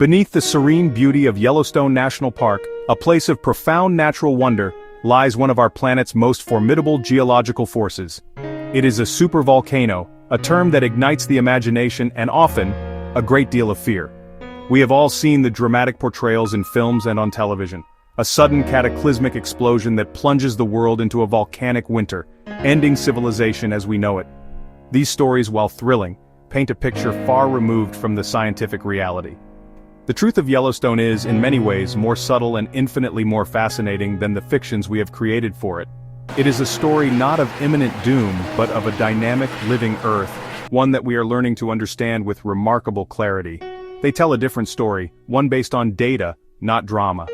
Beneath the serene beauty of Yellowstone National Park, a place of profound natural wonder, lies one of our planet's most formidable geological forces. It is a supervolcano, a term that ignites the imagination and often, a great deal of fear. We have all seen the dramatic portrayals in films and on television. A sudden cataclysmic explosion that plunges the world into a volcanic winter, ending civilization as we know it. These stories, while thrilling, paint a picture far removed from the scientific reality. The truth of Yellowstone is, in many ways, more subtle and infinitely more fascinating than the fictions we have created for it. It is a story not of imminent doom, but of a dynamic, living Earth, one that we are learning to understand with remarkable clarity. They tell a different story, one based on data, not drama.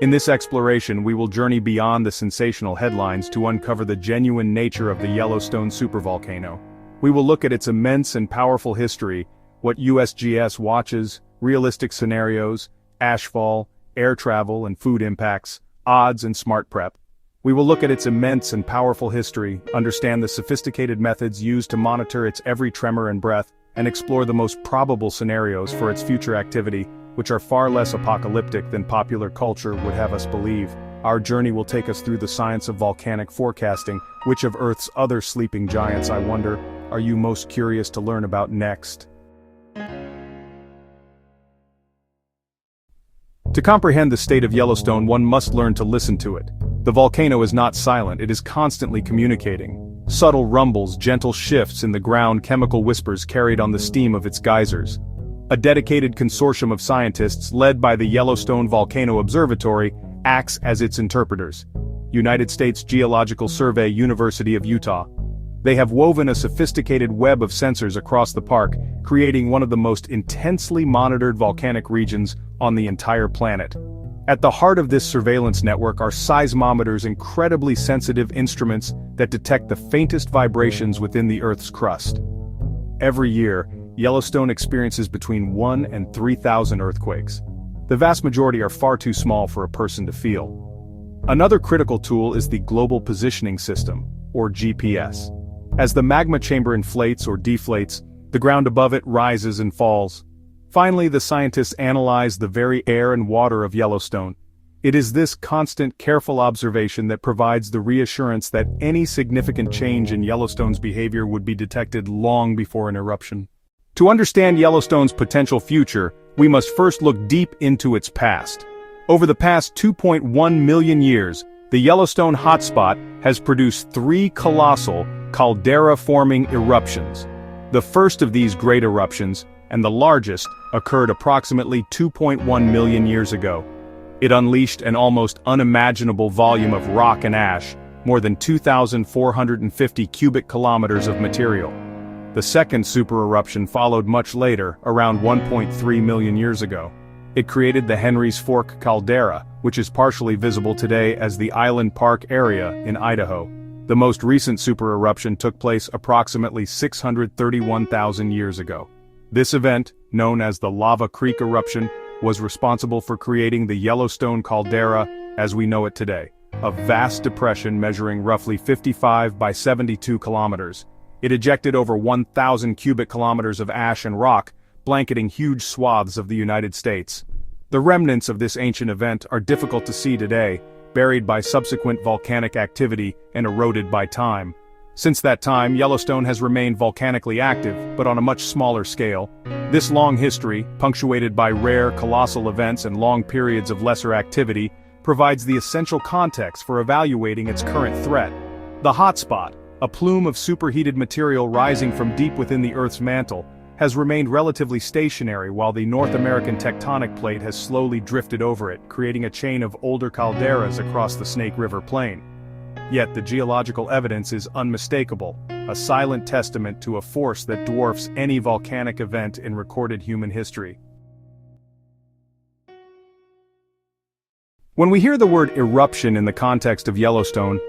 In this exploration, we will journey beyond the sensational headlines to uncover the genuine nature of the Yellowstone supervolcano. We will look at its immense and powerful history, what USGS watches, realistic scenarios, ashfall, air travel and food impacts, odds and smart prep. We will look at its immense and powerful history, understand the sophisticated methods used to monitor its every tremor and breath, and explore the most probable scenarios for its future activity, which are far less apocalyptic than popular culture would have us believe. Our journey will take us through the science of volcanic forecasting, which of Earth's other sleeping giants, I wonder, are you most curious to learn about next? To comprehend the state of Yellowstone, one must learn to listen to it. The volcano is not silent, it is constantly communicating. Subtle rumbles, gentle shifts in the ground, chemical whispers carried on the steam of its geysers. A dedicated consortium of scientists, led by the Yellowstone Volcano Observatory, acts as its interpreters. United States Geological Survey, University of Utah. They have woven a sophisticated web of sensors across the park, creating one of the most intensely monitored volcanic regions on the entire planet. At the heart of this surveillance network are seismometers, incredibly sensitive instruments that detect the faintest vibrations within the Earth's crust. Every year, Yellowstone experiences between 1 and 3,000 earthquakes. The vast majority are far too small for a person to feel. Another critical tool is the Global Positioning System, or GPS. As the magma chamber inflates or deflates, the ground above it rises and falls. Finally, the scientists analyze the very air and water of Yellowstone. It is this constant, careful observation that provides the reassurance that any significant change in Yellowstone's behavior would be detected long before an eruption. To understand Yellowstone's potential future, we must first look deep into its past. Over the past 2.1 million years, the Yellowstone hotspot has produced 3 colossal, caldera-forming eruptions. The first of these great eruptions, and the largest, occurred approximately 2.1 million years ago. It unleashed an almost unimaginable volume of rock and ash, more than 2,450 cubic kilometers of material. The second super-eruption followed much later, around 1.3 million years ago. It created the Henry's Fork caldera, which is partially visible today as the Island Park area in Idaho. The most recent super-eruption took place approximately 631,000 years ago. This event, known as the Lava Creek eruption, was responsible for creating the Yellowstone caldera as we know it today, a vast depression measuring roughly 55 by 72 kilometers. It ejected over 1,000 cubic kilometers of ash and rock, blanketing huge swaths of the United States. The remnants of this ancient event are difficult to see today, buried by subsequent volcanic activity and eroded by time. Since that time, Yellowstone has remained volcanically active, but on a much smaller scale. This long history, punctuated by rare, colossal events and long periods of lesser activity, provides the essential context for evaluating its current threat. The hotspot, a plume of superheated material rising from deep within the Earth's mantle, has remained relatively stationary while the North American tectonic plate has slowly drifted over it, creating a chain of older calderas across the Snake River Plain. Yet the geological evidence is unmistakable, a silent testament to a force that dwarfs any volcanic event in recorded human history. When we hear the word eruption in the context of Yellowstone,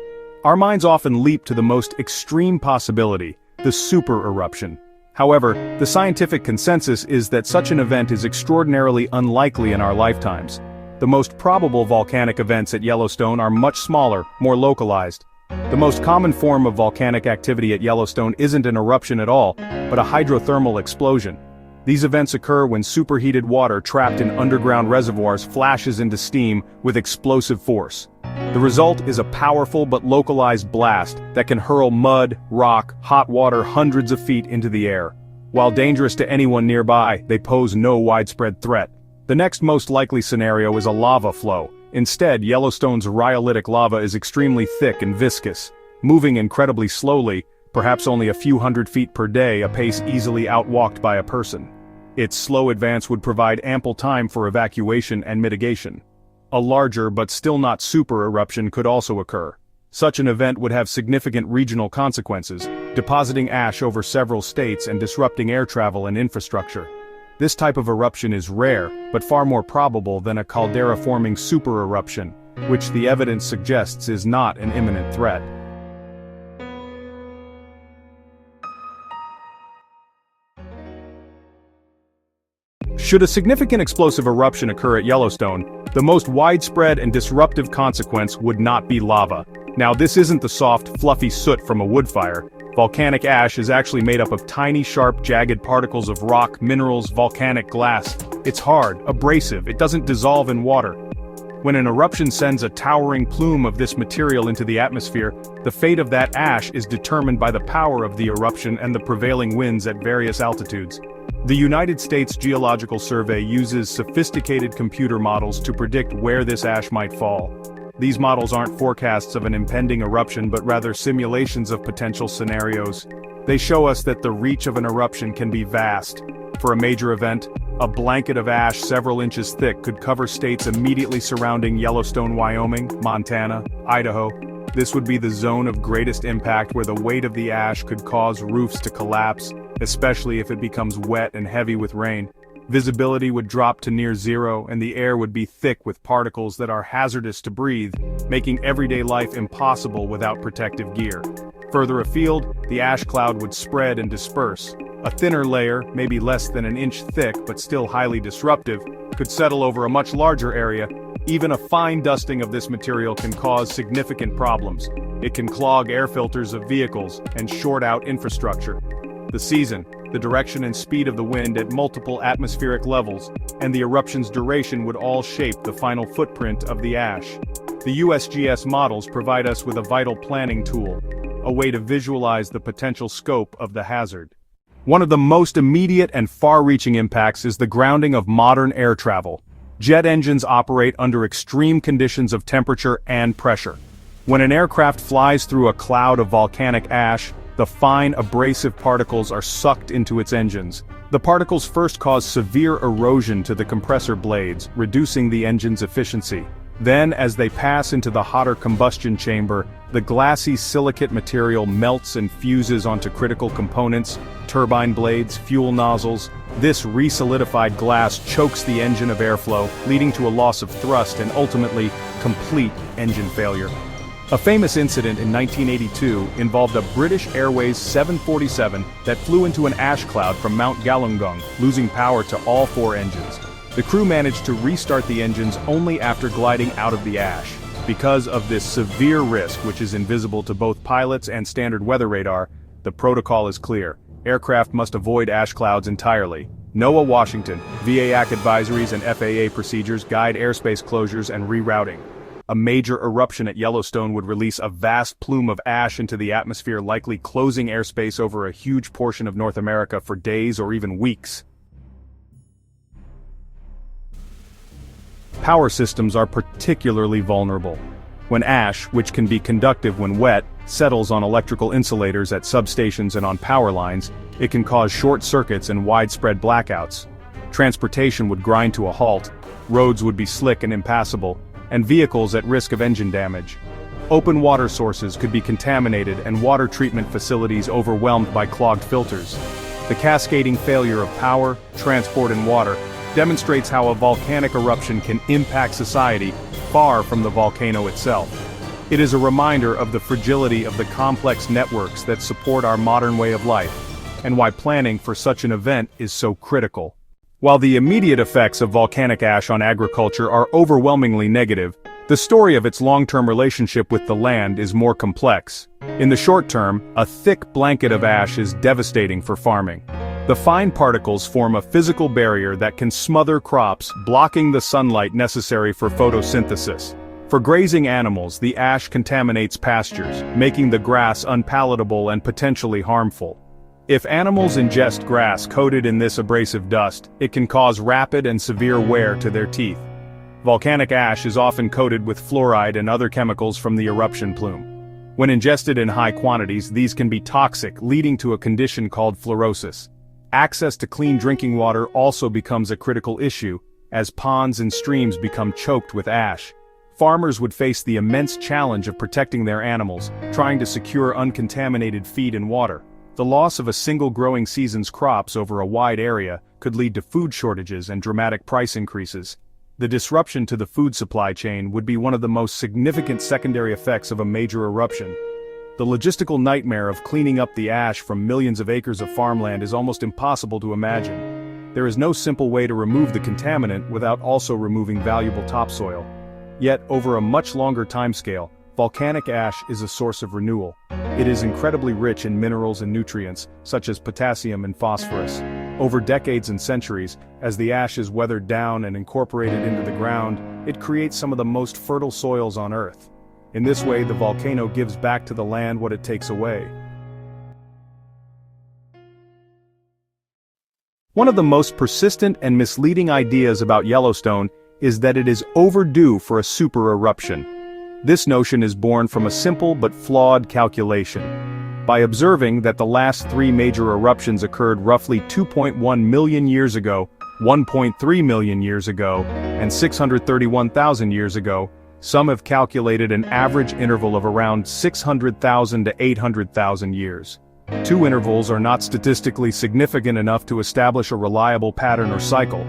our minds often leap to the most extreme possibility, the super-eruption. However, the scientific consensus is that such an event is extraordinarily unlikely in our lifetimes. The most probable volcanic events at Yellowstone are much smaller, more localized. The most common form of volcanic activity at Yellowstone isn't an eruption at all, but a hydrothermal explosion. These events occur when superheated water trapped in underground reservoirs flashes into steam with explosive force. The result is a powerful but localized blast that can hurl mud, rock, hot water hundreds of feet into the air. While dangerous to anyone nearby, they pose no widespread threat. The next most likely scenario is a lava flow. Instead, Yellowstone's rhyolitic lava is extremely thick and viscous, moving incredibly slowly, perhaps only a few hundred feet per day, a pace easily outwalked by a person. Its slow advance would provide ample time for evacuation and mitigation. A larger but still not super-eruption could also occur. Such an event would have significant regional consequences, depositing ash over several states and disrupting air travel and infrastructure. This type of eruption is rare, but far more probable than a caldera-forming super-eruption, which the evidence suggests is not an imminent threat. Should a significant explosive eruption occur at Yellowstone, the most widespread and disruptive consequence would not be lava. Now, this isn't the soft, fluffy soot from a wood fire. Volcanic ash is actually made up of tiny, sharp, jagged particles of rock, minerals, volcanic glass. It's hard, abrasive, it doesn't dissolve in water. When an eruption sends a towering plume of this material into the atmosphere, the fate of that ash is determined by the power of the eruption and the prevailing winds at various altitudes. The United States Geological Survey uses sophisticated computer models to predict where this ash might fall. These models aren't forecasts of an impending eruption but rather simulations of potential scenarios. They show us that the reach of an eruption can be vast. For a major event, a blanket of ash several inches thick could cover states immediately surrounding Yellowstone, Wyoming, Montana, Idaho. This would be the zone of greatest impact where the weight of the ash could cause roofs to collapse, especially if it becomes wet and heavy with rain. Visibility would drop to near zero and the air would be thick with particles that are hazardous to breathe, making everyday life impossible without protective gear. Further afield, the ash cloud would spread and disperse. A thinner layer, maybe less than an inch thick but still highly disruptive, could settle over a much larger area. Even a fine dusting of this material can cause significant problems. It can clog air filters of vehicles and short out infrastructure. The season, the direction and speed of the wind at multiple atmospheric levels, and the eruption's duration would all shape the final footprint of the ash. The USGS models provide us with a vital planning tool, a way to visualize the potential scope of the hazard. One of the most immediate and far-reaching impacts is the grounding of modern air travel. Jet engines operate under extreme conditions of temperature and pressure. When an aircraft flies through a cloud of volcanic ash, the fine abrasive particles are sucked into its engines. The particles first cause severe erosion to the compressor blades, reducing the engine's efficiency. Then, as they pass into the hotter combustion chamber, the glassy silicate material melts and fuses onto critical components, turbine blades, fuel nozzles. This re-solidified glass chokes the engine of airflow, leading to a loss of thrust and ultimately, complete engine failure. A famous incident in 1982 involved a British Airways 747 that flew into an ash cloud from Mount Galunggung, losing power to all four engines. The crew managed to restart the engines only after gliding out of the ash. Because of this severe risk, which is invisible to both pilots and standard weather radar, the protocol is clear. Aircraft must avoid ash clouds entirely. NOAA Washington, VAC advisories and FAA procedures guide airspace closures and rerouting. A major eruption at Yellowstone would release a vast plume of ash into the atmosphere, likely closing airspace over a huge portion of North America for days or even weeks. Power systems are particularly vulnerable. When ash, which can be conductive when wet, settles on electrical insulators at substations and on power lines, it can cause short circuits and widespread blackouts. Transportation would grind to a halt, roads would be slick and impassable, and vehicles at risk of engine damage. Open water sources could be contaminated and water treatment facilities overwhelmed by clogged filters. The cascading failure of power, transport and water demonstrates how a volcanic eruption can impact society far from the volcano itself. It is a reminder of the fragility of the complex networks that support our modern way of life, and why planning for such an event is so critical. While the immediate effects of volcanic ash on agriculture are overwhelmingly negative, the story of its long-term relationship with the land is more complex. In the short term, a thick blanket of ash is devastating for farming. The fine particles form a physical barrier that can smother crops, blocking the sunlight necessary for photosynthesis. For grazing animals, the ash contaminates pastures, making the grass unpalatable and potentially harmful. If animals ingest grass coated in this abrasive dust, it can cause rapid and severe wear to their teeth. Volcanic ash is often coated with fluoride and other chemicals from the eruption plume. When ingested in high quantities, these can be toxic, leading to a condition called fluorosis. Access to clean drinking water also becomes a critical issue, as ponds and streams become choked with ash. Farmers would face the immense challenge of protecting their animals, trying to secure uncontaminated feed and water. The loss of a single growing season's crops over a wide area could lead to food shortages and dramatic price increases. The disruption to the food supply chain would be one of the most significant secondary effects of a major eruption. The logistical nightmare of cleaning up the ash from millions of acres of farmland is almost impossible to imagine. There is no simple way to remove the contaminant without also removing valuable topsoil. Yet, over a much longer timescale, volcanic ash is a source of renewal. It is incredibly rich in minerals and nutrients, such as potassium and phosphorus. Over decades and centuries, as the ash is weathered down and incorporated into the ground, it creates some of the most fertile soils on Earth. In this way, the volcano gives back to the land what it takes away. One of the most persistent and misleading ideas about Yellowstone is that it is overdue for a super-eruption. This notion is born from a simple but flawed calculation. By observing that the last 3 major eruptions occurred roughly 2.1 million years ago, 1.3 million years ago, and 631,000 years ago, some have calculated an average interval of around 600,000 to 800,000 years. 2 intervals are not statistically significant enough to establish a reliable pattern or cycle.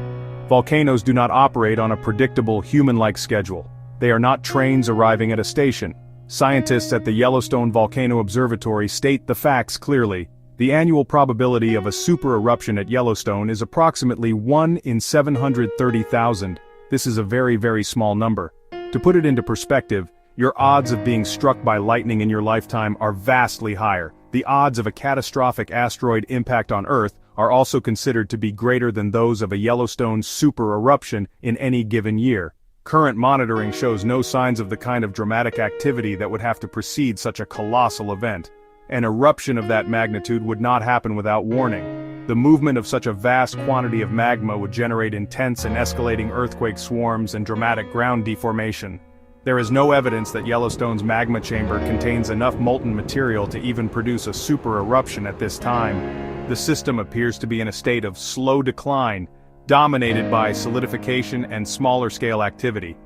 Volcanoes do not operate on a predictable human-like schedule. They are not trains arriving at a station. Scientists at the Yellowstone Volcano Observatory state the facts clearly. The annual probability of a super-eruption at Yellowstone is approximately 1 in 730,000. This is a very, very small number. To put it into perspective, your odds of being struck by lightning in your lifetime are vastly higher. The odds of a catastrophic asteroid impact on Earth are also considered to be greater than those of a Yellowstone super-eruption in any given year. Current monitoring shows no signs of the kind of dramatic activity that would have to precede such a colossal event. An eruption of that magnitude would not happen without warning. The movement of such a vast quantity of magma would generate intense and escalating earthquake swarms and dramatic ground deformation. There is no evidence that Yellowstone's magma chamber contains enough molten material to even produce a super-eruption at this time. The system appears to be in a state of slow decline, dominated by solidification and smaller-scale activity.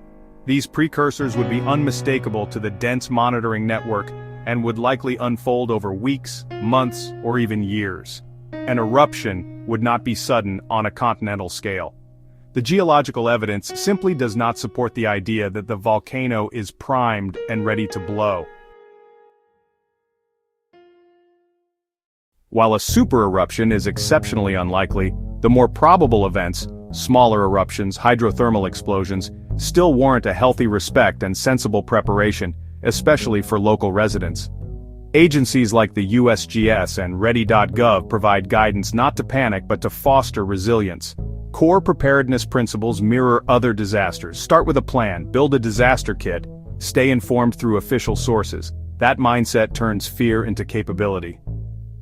These precursors would be unmistakable to the dense monitoring network and would likely unfold over weeks, months, or even years. An eruption would not be sudden on a continental scale. The geological evidence simply does not support the idea that the volcano is primed and ready to blow. While a super-eruption is exceptionally unlikely, the more probable events, smaller eruptions, hydrothermal explosions, still warrant a healthy respect and sensible preparation, especially for local residents. Agencies like the USGS and Ready.gov provide guidance not to panic but to foster resilience. Core preparedness principles mirror other disasters. Start with a plan, build a disaster kit, stay informed through official sources. That mindset turns fear into capability.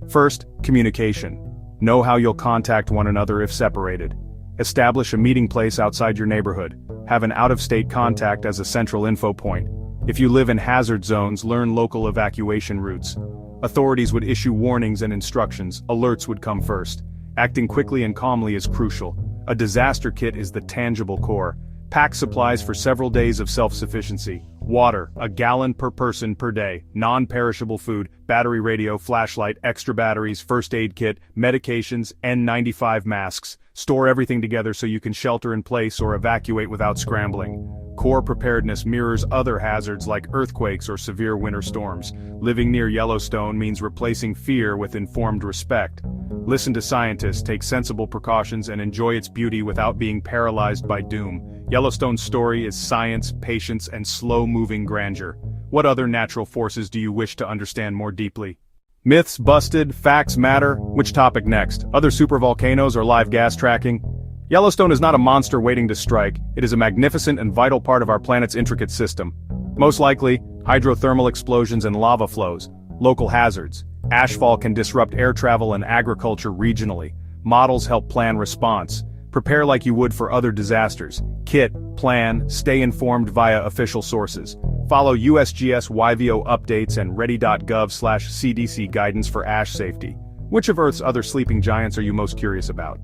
First, communication. Know how you'll contact one another if separated. Establish a meeting place outside your neighborhood. Have an out-of-state contact as a central info point. If you live in hazard zones, learn local evacuation routes. Authorities would issue warnings and instructions. Alerts would come first. Acting quickly and calmly is crucial. A disaster kit is the tangible core. Pack supplies for several days of self-sufficiency. Water, a gallon per person per day. Non-perishable food, battery radio, flashlight, extra batteries, first aid kit, medications, N95 masks. Store everything together so you can shelter in place or evacuate without scrambling. Core preparedness mirrors other hazards like earthquakes or severe winter storms. Living near Yellowstone means replacing fear with informed respect. Listen to scientists, take sensible precautions, and enjoy its beauty without being paralyzed by doom. Yellowstone's story is science, patience, and slow-moving grandeur. What other natural forces do you wish to understand more deeply? Myths busted, facts matter. Which topic next? Other supervolcanoes or live gas tracking? Yellowstone is not a monster waiting to strike, it is a magnificent and vital part of our planet's intricate system. Most likely, hydrothermal explosions and lava flows, local hazards. Ashfall can disrupt air travel and agriculture regionally. Models help plan response. Prepare like you would for other disasters. Kit, plan, stay informed via official sources. Follow USGS YVO updates and ready.gov/CDC guidance for ash safety. Which of Earth's other sleeping giants are you most curious about?